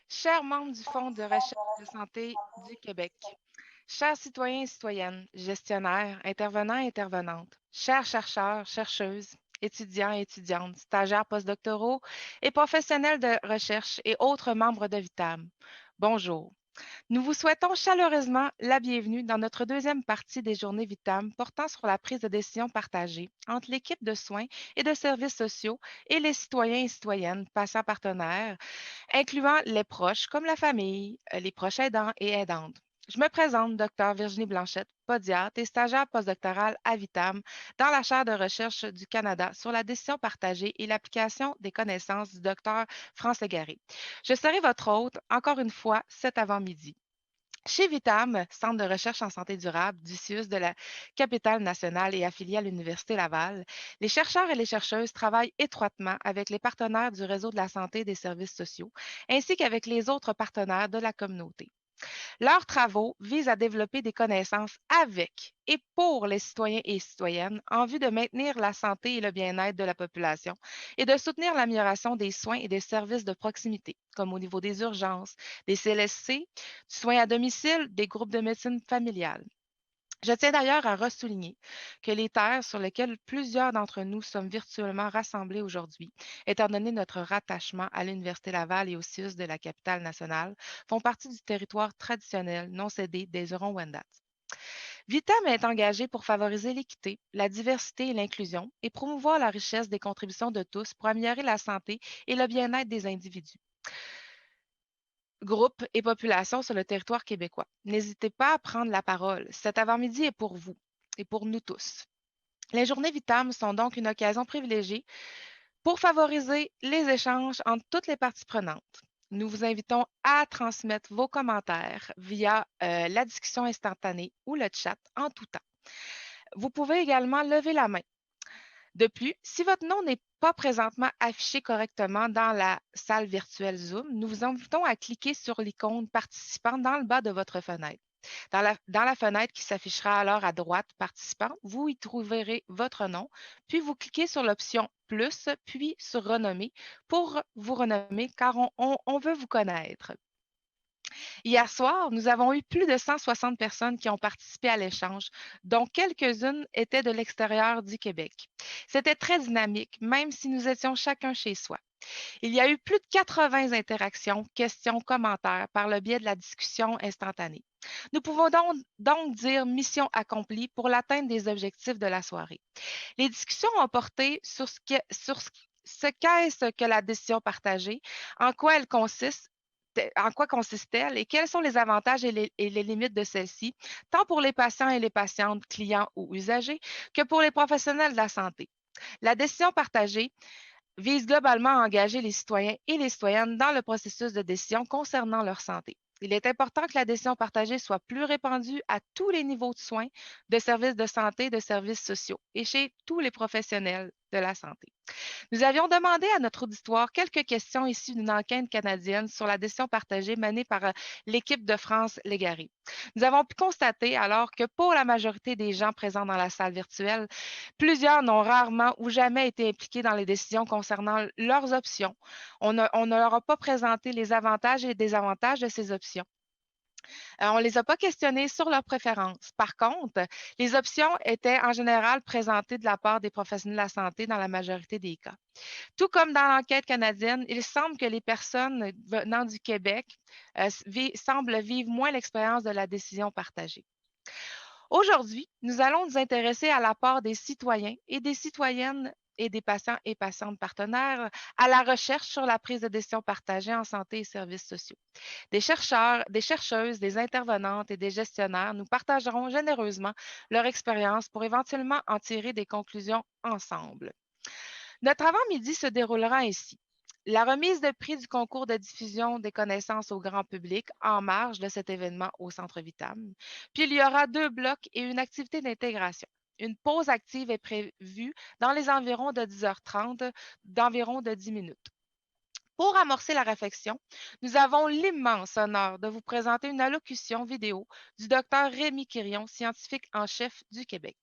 Chers membres du Fonds de recherche de santé du Québec, chers citoyens et citoyennes, gestionnaires, intervenants et intervenantes, chers chercheurs, chercheuses, étudiants et étudiantes, stagiaires postdoctoraux et professionnels de recherche et autres membres de Vitam, bonjour. Nous vous souhaitons chaleureusement la bienvenue dans notre deuxième partie des journées Vitam portant sur la prise de décision partagée entre l'équipe de soins et de services sociaux et les citoyens et citoyennes, patients partenaires, incluant les proches comme la famille, les proches aidants et aidantes. Je me présente, Dr Virginie Blanchette, podiatre et stagiaire postdoctorale à Vitam dans la chaire de recherche du Canada sur la décision partagée et l'application des connaissances du Dr France Légaré. Je serai votre hôte, encore une fois, cet avant-midi. Chez Vitam, Centre de recherche en santé durable du CIUS de la capitale nationale et affilié à l'Université Laval, les chercheurs et les chercheuses travaillent étroitement avec les partenaires du réseau de la santé et des services sociaux, ainsi qu'avec les autres partenaires de la communauté. Leurs travaux visent à développer des connaissances avec et pour les citoyens et citoyennes en vue de maintenir la santé et le bien-être de la population et de soutenir l'amélioration des soins et des services de proximité, comme au niveau des urgences, des CLSC, du soin à domicile, des groupes de médecine familiale. Je tiens d'ailleurs à ressouligner que les terres sur lesquelles plusieurs d'entre nous sommes virtuellement rassemblés aujourd'hui, étant donné notre rattachement à l'Université Laval et au CIUS de la capitale nationale, font partie du territoire traditionnel non cédé des Hurons-Wendat. Vitam est engagé pour favoriser l'équité, la diversité et l'inclusion et promouvoir la richesse des contributions de tous pour améliorer la santé et le bien-être des individus, groupes et populations sur le territoire québécois. N'hésitez pas à prendre la parole. Cet avant-midi est pour vous et pour nous tous. Les journées Vitam sont donc une occasion privilégiée pour favoriser les échanges entre toutes les parties prenantes. Nous vous invitons à transmettre vos commentaires via la discussion instantanée ou le chat en tout temps. Vous pouvez également lever la main. De plus, si votre nom n'est pas présentement affiché correctement dans la salle virtuelle Zoom, nous vous invitons à cliquer sur l'icône participant dans le bas de votre fenêtre. Dans la fenêtre qui s'affichera alors à droite, participant, vous y trouverez votre nom, puis vous cliquez sur l'option plus, puis sur renommer pour vous renommer car on veut vous connaître. Hier soir, nous avons eu plus de 160 personnes qui ont participé à l'échange, dont quelques-unes étaient de l'extérieur du Québec. C'était très dynamique, même si nous étions chacun chez soi. Il y a eu plus de 80 interactions, questions, commentaires par le biais de la discussion instantanée. Nous pouvons donc dire mission accomplie pour l'atteinte des objectifs de la soirée. Les discussions ont porté sur ce qu'est-ce que la décision partagée, en quoi elle consiste, en quoi consiste-t-elle et quels sont les avantages et les limites de celle-ci, tant pour les patients et les patientes, clients ou usagers, que pour les professionnels de la santé. La décision partagée vise globalement à engager les citoyens et les citoyennes dans le processus de décision concernant leur santé. Il est important que la décision partagée soit plus répandue à tous les niveaux de soins, de services de santé, de services sociaux et chez tous les professionnels de la santé. Nous avions demandé à notre auditoire quelques questions issues d'une enquête canadienne sur la décision partagée menée par l'équipe de France Légaré. Nous avons pu constater alors que pour la majorité des gens présents dans la salle virtuelle, plusieurs n'ont rarement ou jamais été impliqués dans les décisions concernant leurs options. On ne leur a pas présenté les avantages et les désavantages de ces options. On ne les a pas questionnés sur leurs préférences. Par contre, les options étaient en général présentées de la part des professionnels de la santé dans la majorité des cas. Tout comme dans l'enquête canadienne, il semble que les personnes venant du Québec semblent vivre moins l'expérience de la décision partagée. Aujourd'hui, nous allons nous intéresser à l'apport des citoyens et des citoyennes et des patients et patientes partenaires à la recherche sur la prise de décision partagée en santé et services sociaux. Des chercheurs, des chercheuses, des intervenantes et des gestionnaires nous partageront généreusement leur expérience pour éventuellement en tirer des conclusions ensemble. Notre avant-midi se déroulera ainsi. La remise de prix du concours de diffusion des connaissances au grand public en marge de cet événement au Centre Vitam. Puis il y aura 2 blocs et une activité d'intégration. Une pause active est prévue dans les environs de 10h30, d'environ de 10 minutes. Pour amorcer la réflexion, nous avons l'immense honneur de vous présenter une allocution vidéo du docteur Rémi Quirion, scientifique en chef du Québec.